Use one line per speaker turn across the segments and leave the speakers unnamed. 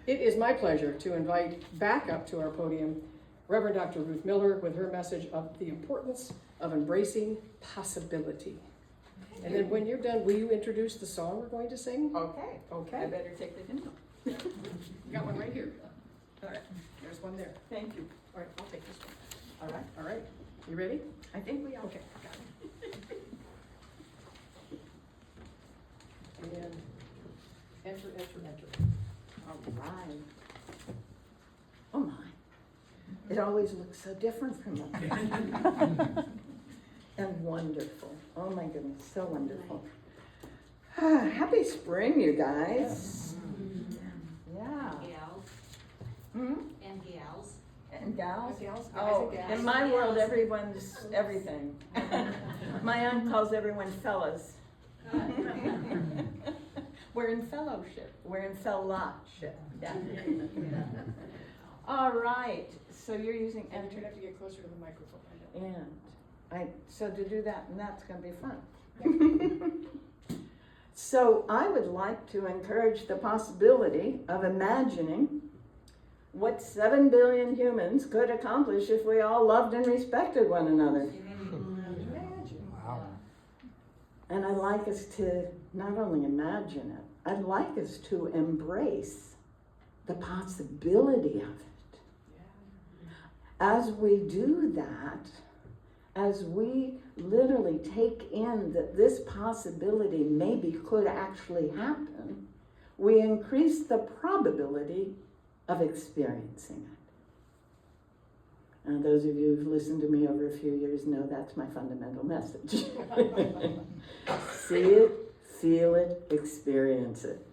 It is my pleasure to invite back up to our podium Reverend Dr. Ruth Miller with her message of the importance of embracing possibility. And then when you're done, will you introduce the song we're going to sing?
Okay.
Okay.
I better take the hymnal.
Got one right here. All right, there's one there.
Thank you.
All right, I'll take this one.
All right.
All right, you ready?
I think we are.
Okay, got it. And enter, enter, enter.
All right. Oh my. It always looks so different from that. And wonderful. Oh my goodness, so wonderful. Happy spring, you guys. Yeah.
Gals
Hmm?
and gals.
And gals?
Gals, guys,
Oh,
and gals.
in my world, everyone's everything. My aunt calls everyone fellas. We're in fellowship. We're in fellowship. Yeah. All right. So you're using
And
enter.
you have to get closer to the microphone. I know.
And so to do that, and that's going to be fun. So I would like to encourage the possibility of imagining what 7 billion humans could accomplish if we all loved and respected one another.
Imagine.
Wow.
And I'd like us to not only imagine it, I'd like us to embrace the possibility of it. As we do that, as we literally take in that this possibility maybe could actually happen, we increase the probability of experiencing it. And those of you who've listened to me over a few years know that's my fundamental message. See it, feel it, experience it.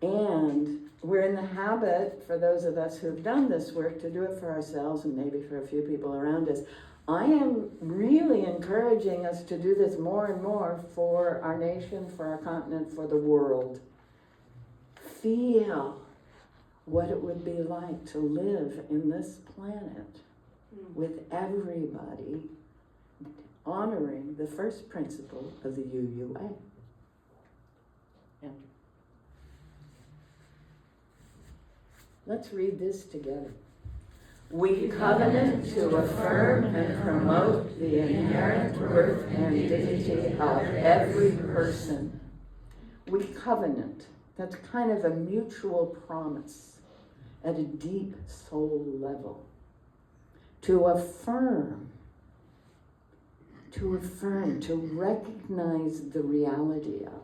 And we're in the habit, for those of us who've done this work, to do it for ourselves and maybe for a few people around us. I am really encouraging us to do this more and more for our nation, for our continent, for the world. Feel what it would be like to live in this planet with everybody honoring the first principle of the UUA. Enter. Let's read this together. We covenant to affirm and promote the inherent worth and dignity of every person. We covenant. That's kind of a mutual promise at a deep soul level. To affirm, to recognize the reality of,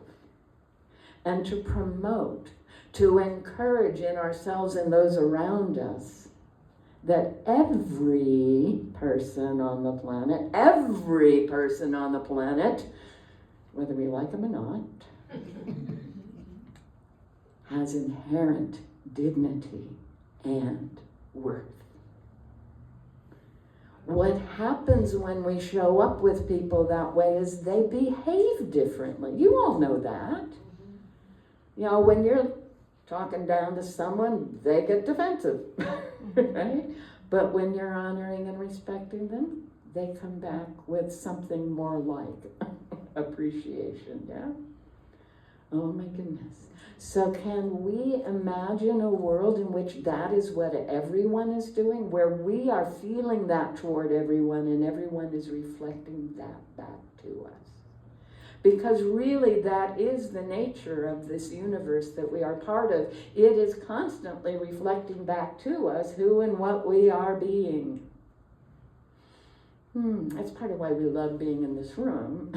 and to promote, to encourage in ourselves and those around us that every person on the planet, whether we like them or not, has inherent dignity and worth. What happens when we show up with people that way is they behave differently. You all know that. You know, when you're talking down to someone, they get defensive, right? But when you're honoring and respecting them, they come back with something more like appreciation, yeah? Oh my goodness. So can we imagine a world in which that is what everyone is doing, where we are feeling that toward everyone and everyone is reflecting that back to us? Because really that is the nature of this universe that we are part of. It is constantly reflecting back to us who and what we are being. That's part of why we love being in this room,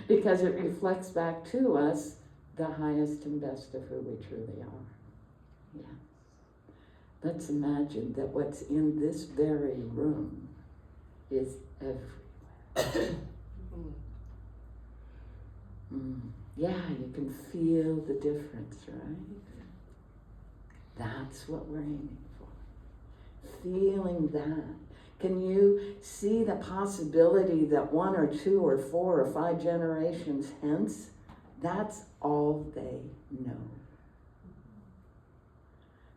because it reflects back to us the highest and best of who we truly are. Yeah. Let's imagine that what's in this very room is everywhere. Yeah, you can feel the difference, right? That's what we're aiming for. Feeling that. Can you see the possibility that 1 or 2 or 4 or 5 generations hence, that's all they know?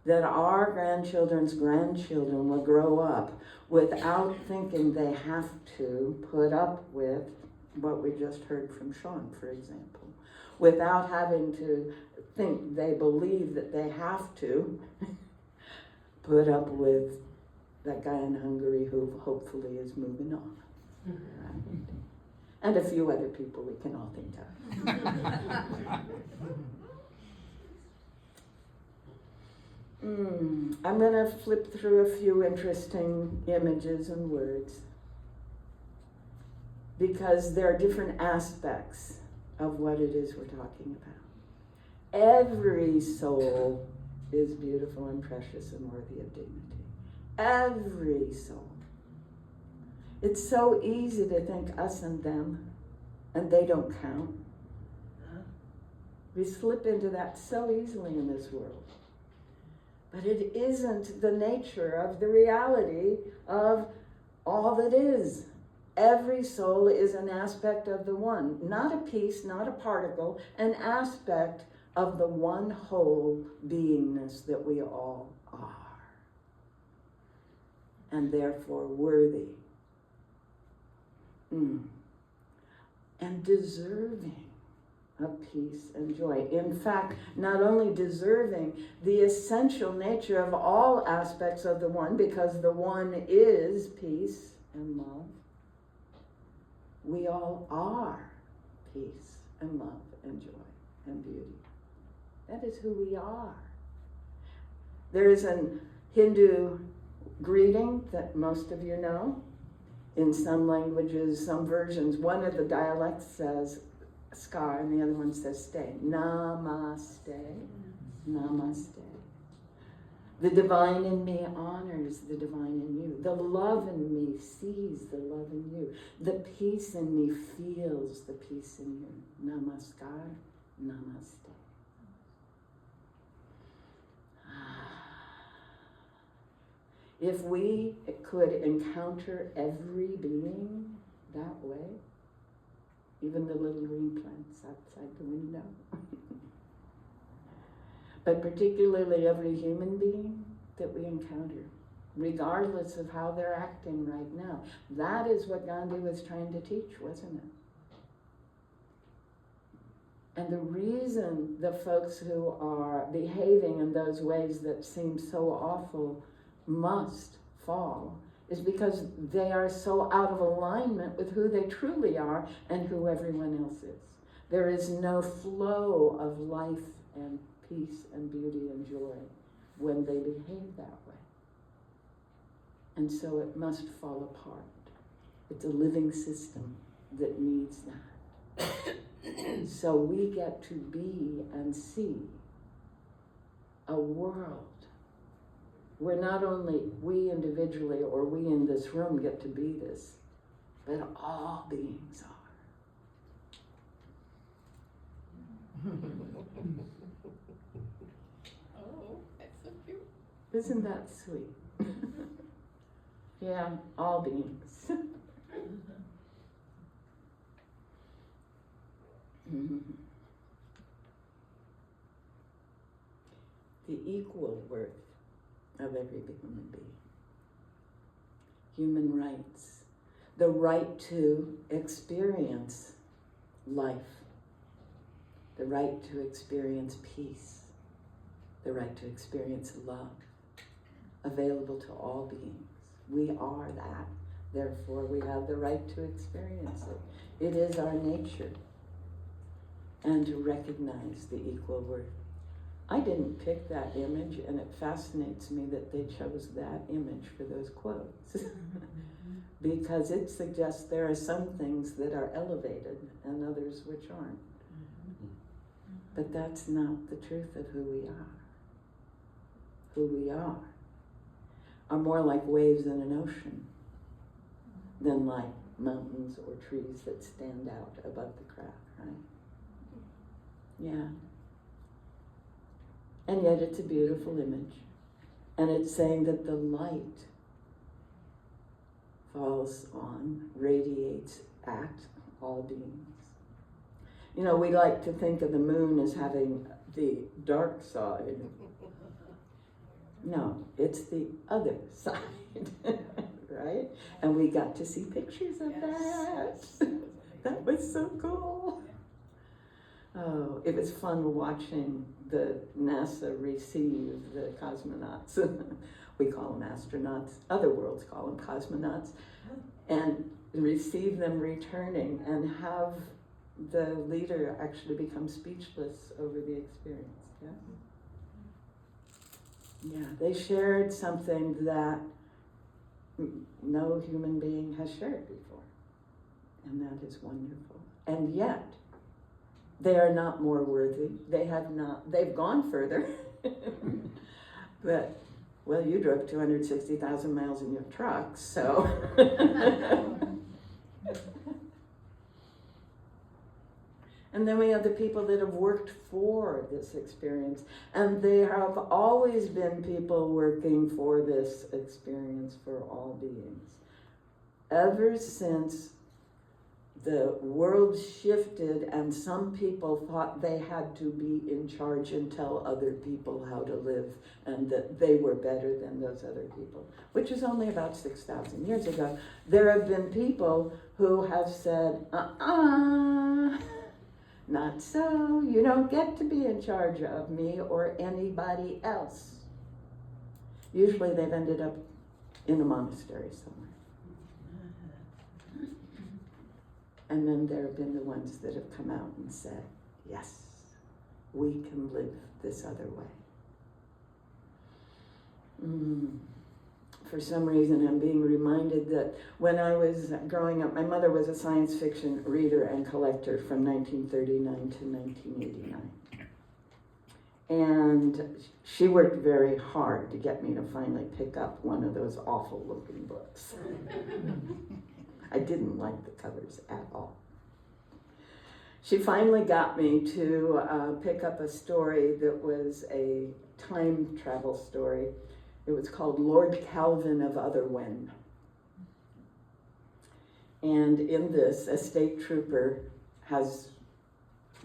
That our grandchildren's grandchildren will grow up without thinking they have to put up with what we just heard from Sean, for example. without having to think they believe that they have to put up with that guy in Hungary who hopefully is moving on. Right? And a few other people we can all think of. I'm going to flip through a few interesting images and words because there are different aspects of what it is we're talking about. Every soul is beautiful and precious and worthy of dignity. Every soul. It's so easy to think us and them, and they don't count. We slip into that so easily in this world. But it isn't the nature of the reality of all that is. Every soul is an aspect of the one, not a piece, not a particle, an aspect of the one whole beingness that we all are. And therefore worthy. And deserving of peace and joy. In fact, not only deserving, the essential nature of all aspects of the one, because the one is peace and love. We all are peace and love and joy and beauty. That is who we are. There is a Hindu greeting that most of you know. In some languages, some versions, one of the dialects says scar and the other one says stay. Namaste. Namaste. The divine in me honors the divine in you. The love in me sees the love in you. The peace in me feels the peace in you. Namaskar. Namaste. If we could encounter every being that way, even the little green plants outside the window, but particularly every human being that we encounter, regardless of how they're acting right now, that is what Gandhi was trying to teach, wasn't it? And the reason the folks who are behaving in those ways that seem so awful must fall is because they are so out of alignment with who they truly are and who everyone else is. There is no flow of life and peace and beauty and joy when they behave that way. And so it must fall apart. It's a living system that needs that. So we get to be and see a world where not only we individually or we in this room get to be this, but all beings are.
Oh, that's so cute.
Isn't that sweet? Yeah, all beings. The equal worth of every human being. Human rights. The right to experience life. The right to experience peace. The right to experience love. Available to all beings. We are that. Therefore, we have the right to experience it. It is our nature. And to recognize the equal worth. I didn't pick that image, and it fascinates me that they chose that image for those quotes. Because it suggests there are some things that are elevated and others which aren't. But that's not the truth of who we are. Who we are more like waves in an ocean than like mountains or trees that stand out above the crowd, right? Yeah. And yet it's a beautiful image. And it's saying that the light falls on, radiates at all beings. You know, we like to think of the moon as having the dark side. No, it's the other side, right? And we got to see pictures of that. That was so cool. Oh, it was fun watching the NASA receive the cosmonauts. We call them astronauts. Other worlds call them cosmonauts. And receive them returning and have the leader actually become speechless over the experience. Yeah? Yeah, they shared something that no human being has shared before. And that is wonderful. And yet, they are not more worthy. They've gone further. But, well, you drove 260,000 miles in your truck, so. And then we have the people that have worked for this experience. And they have always been people working for this experience for all beings. Ever since the world shifted and some people thought they had to be in charge and tell other people how to live and that they were better than those other people, which is only about 6,000 years ago, there have been people who have said, not so, you don't get to be in charge of me or anybody else. Usually they've ended up in a monastery somewhere. And then there have been the ones that have come out and said, yes, we can live this other way. For some reason, I'm being reminded that when I was growing up, my mother was a science fiction reader and collector from 1939 to 1989. And she worked very hard to get me to finally pick up one of those awful looking books. I didn't like the covers at all. She finally got me to pick up a story that was a time travel story. It was called Lord Calvin of Otherwen. And in this, a state trooper has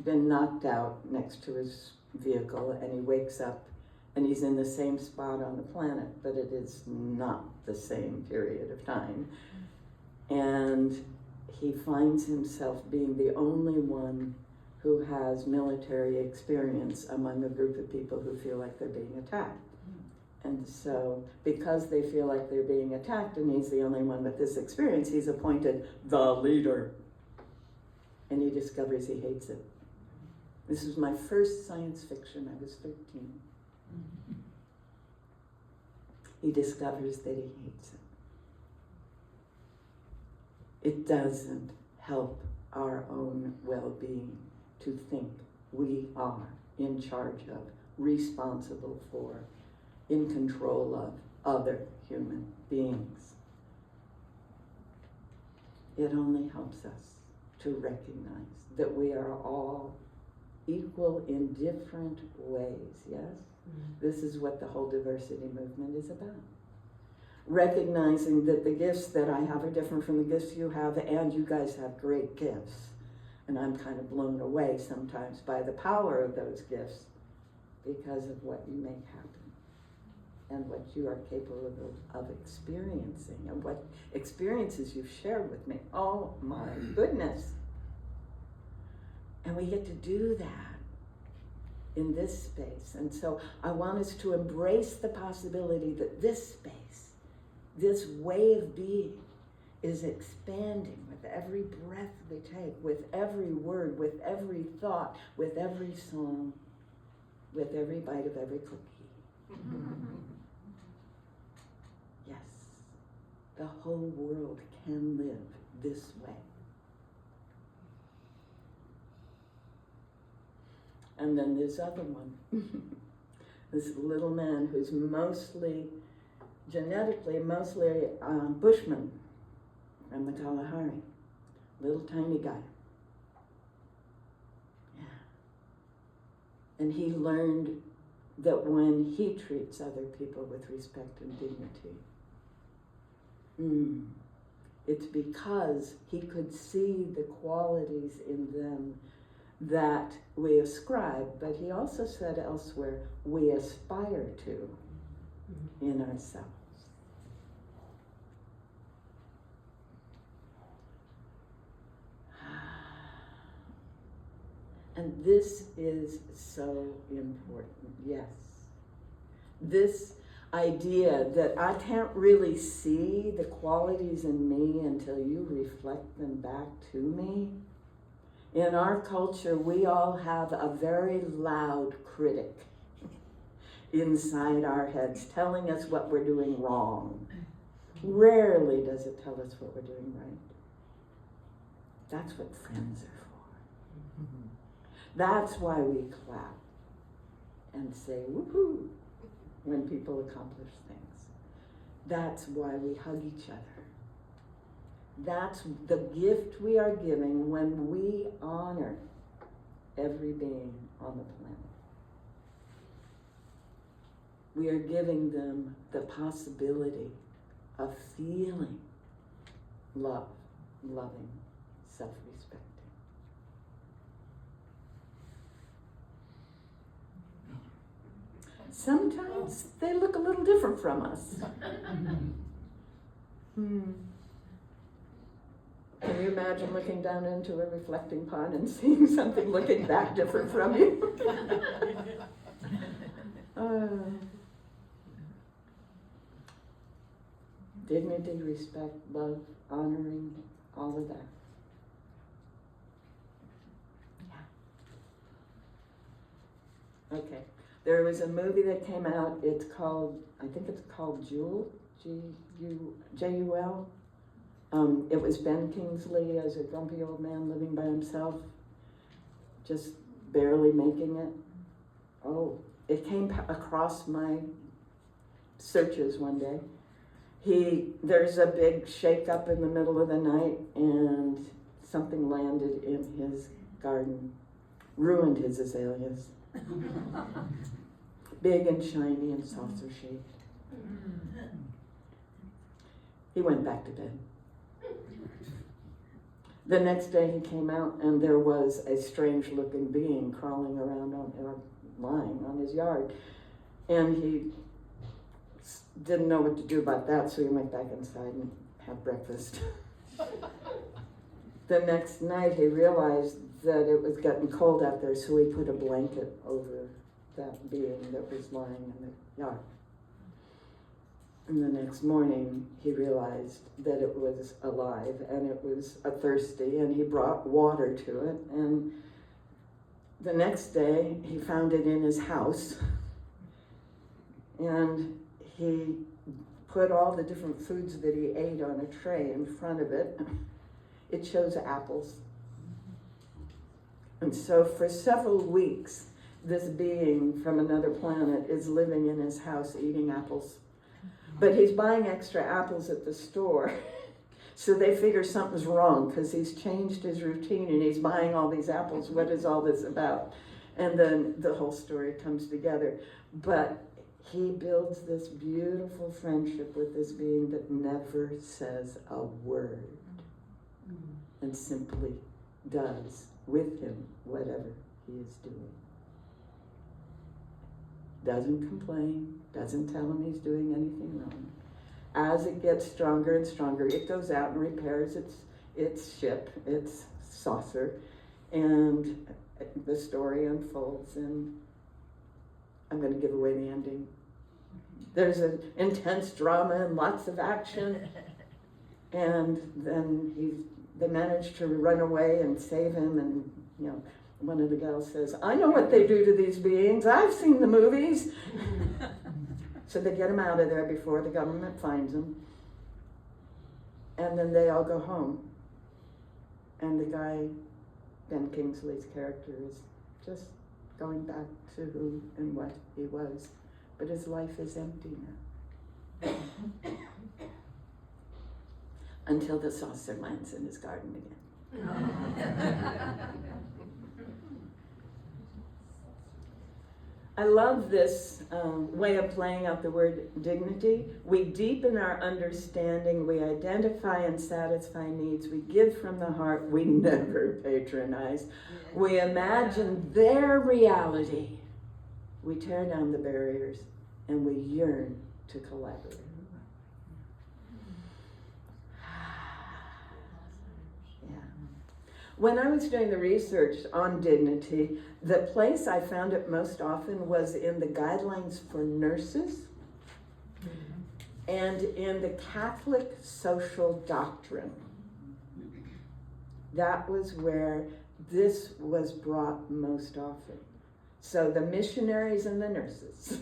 been knocked out next to his vehicle, and he wakes up and he's in the same spot on the planet, but it is not the same period of time. And he finds himself being the only one who has military experience among a group of people who feel like they're being attacked. And so, because they feel like they're being attacked and he's the only one with this experience, he's appointed the leader. And he discovers he hates it. This was my first science fiction. I was 13. He discovers that he hates it. It doesn't help our own well-being to think we are in charge of, responsible for, in control of other human beings. It only helps us to recognize that we are all equal in different ways, yes? Mm-hmm. This is what the whole diversity movement is about. Recognizing that the gifts that I have are different from the gifts you have, and you guys have great gifts. And I'm kind of blown away sometimes by the power of those gifts because of what you make happen and what you are capable of experiencing and what experiences you've shared with me. Oh my goodness. And we get to do that in this space. And so I want us to embrace the possibility that this space, this way of being, is expanding with every breath we take, with every word, with every thought, with every song, with every bite of every cookie. Yes, the whole world can live this way. And then this other one, this little man who's genetically mostly Bushman from the Kalahari, little tiny guy. Yeah. And he learned that when he treats other people with respect and dignity, it's because he could see the qualities in them that we ascribe, but he also said elsewhere, we aspire to in ourselves. And this is so important, yes. This idea that I can't really see the qualities in me until you reflect them back to me. In our culture, we all have a very loud critic inside our heads telling us what we're doing wrong. Rarely does it tell us what we're doing right. That's what friends are for. That's why we clap and say woohoo when people accomplish things. That's why we hug each other. That's the gift we are giving when we honor every being on the planet. We are giving them the possibility of feeling love, loving, self-respecting. Sometimes they look a little different from us. Can you imagine looking down into a reflecting pond and seeing something looking that different from you? Dignity, respect, love, honoring, all of that. Yeah. Okay. There was a movie that came out, I think it's called Jewel, J-U-L. It was Ben Kingsley as a grumpy old man living by himself, just barely making it. Oh, it came across my searches one day. There's a big shake-up in the middle of the night, and something landed in his garden, ruined his azaleas. Big and shiny and saucer-shaped. He went back to bed. The next day he came out and there was a strange-looking being crawling around lying on his yard. And he didn't know what to do about that, so he went back inside and had breakfast. The next night he realized that it was getting cold out there, so he put a blanket over that being that was lying in the yard. And the next morning he realized that it was alive and it was thirsty, and he brought water to it. And the next day he found it in his house, and he put all the different foods that he ate on a tray in front of it. It shows apples. And so for several weeks, this being from another planet is living in his house eating apples. But he's buying extra apples at the store. So they figure something's wrong because he's changed his routine and he's buying all these apples. What is all this about? And then the whole story comes together. But he builds this beautiful friendship with this being that never says a word and simply does with him whatever he is doing. Doesn't complain, doesn't tell him he's doing anything wrong. As it gets stronger and stronger, it goes out and repairs its ship, its saucer, and the story unfolds, and I'm going to give away the ending. There's an intense drama and lots of action, and then they manage to run away and save him, and one of the gals says, "I know what they do to these beings. I've seen the movies." So they get him out of there before the government finds him. And then they all go home. And the guy, Ben Kingsley's character, is just going back to who and what he was. But his life is empty now. Until the saucer lands in his garden again. I love this way of playing out the word dignity. We deepen our understanding, we identify and satisfy needs, we give from the heart, we never patronize. We imagine their reality. We tear down the barriers and we yearn to collaborate. Yeah. When I was doing the research on dignity, the place I found it most often was in the guidelines for nurses and in the Catholic social doctrine. That was where this was brought most often. So the missionaries and the nurses,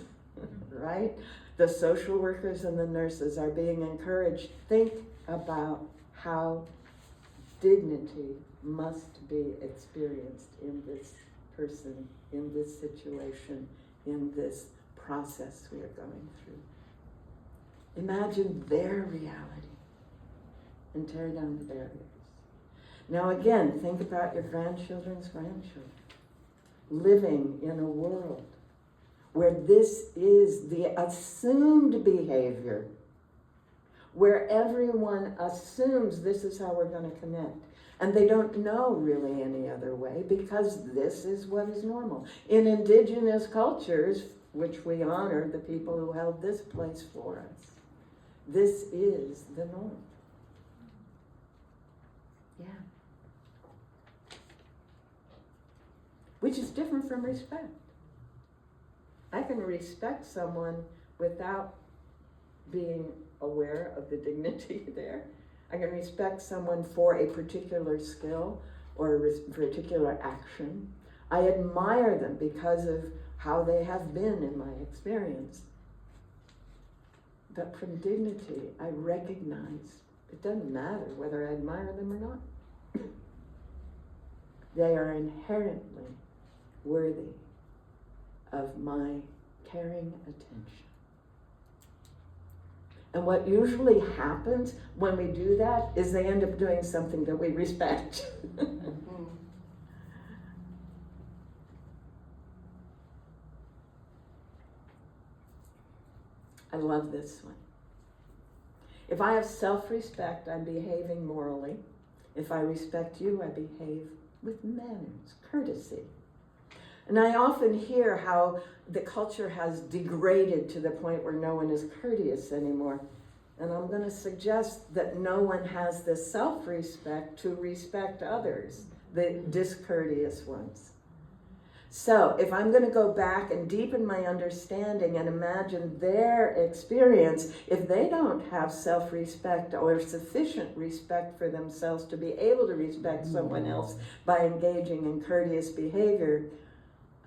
right? The social workers and the nurses are being encouraged. Think about how dignity must be experienced in this person, in this situation, in this process we are going through. Imagine their reality and tear down the barriers. Now again, think about your grandchildren's grandchildren living in a world where this is the assumed behavior, where everyone assumes this is how we're going to connect. And they don't know really any other way because this is what is normal. In indigenous cultures, which we honor the people who held this place for us, this is the norm. Yeah. Which is different from respect. I can respect someone without being aware of the dignity there. I can respect someone for a particular skill or a particular action. I admire them because of how they have been in my experience. But from dignity, I recognize it doesn't matter whether I admire them or not. They are inherently worthy of my caring attention. And what usually happens when we do that is they end up doing something that we respect. I love this one. If I have self-respect, I'm behaving morally. If I respect you, I behave with manners, courtesy. And I often hear how the culture has degraded to the point where no one is courteous anymore. And I'm going to suggest that no one has the self-respect to respect others, the discourteous ones. So if I'm going to go back and deepen my understanding and imagine their experience, if they don't have self-respect or sufficient respect for themselves to be able to respect someone else by engaging in courteous behavior,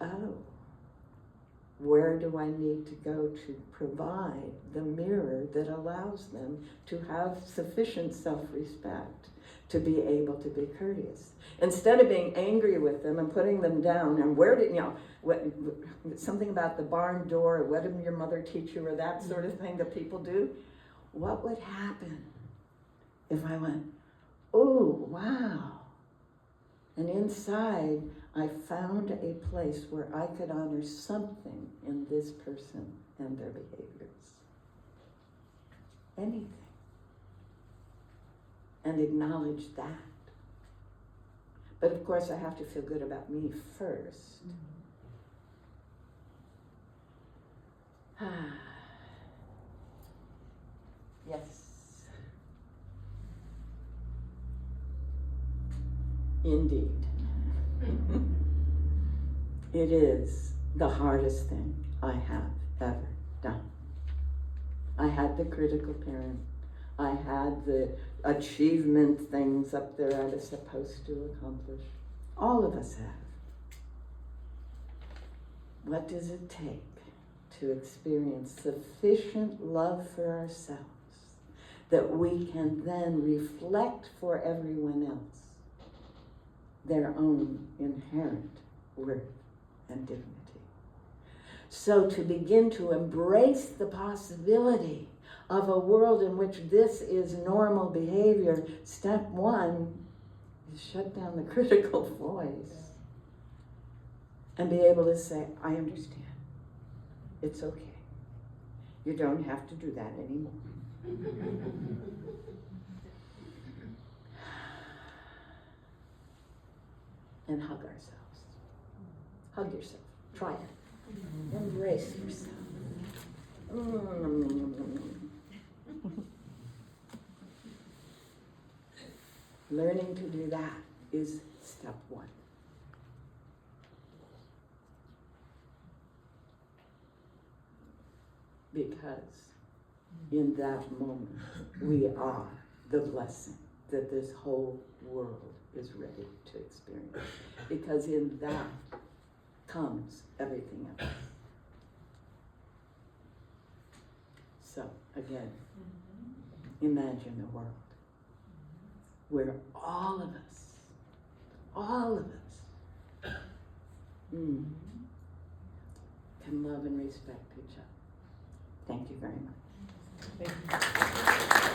oh, where do I need to go to provide the mirror that allows them to have sufficient self-respect to be able to be courteous? Instead of being angry with them and putting them down, and where did, something about the barn door, what did your mother teach you, or that sort of thing that people do, what would happen if I went, oh, wow, and inside I found a place where I could honor something in this person and their behaviors. Anything. And acknowledge that. But of course I have to feel good about me first. Yes. Indeed. It is the hardest thing I have ever done. I had the critical parent. I had the achievement things up there I was supposed to accomplish. All of us have. What does it take to experience sufficient love for ourselves that we can then reflect for everyone else their own inherent worth and dignity? So to begin to embrace the possibility of a world in which this is normal behavior, step one is shut down the critical voice and be able to say, I understand. It's okay. You don't have to do that anymore. And hug ourselves. Hug yourself. Try it. Embrace yourself. Learning to do that is step one. Because in that moment, we are the blessing that this whole world is ready to experience. Because in that comes everything else. So, again, imagine a world where all of us can love and respect each other. Thank you very much.
Thank you.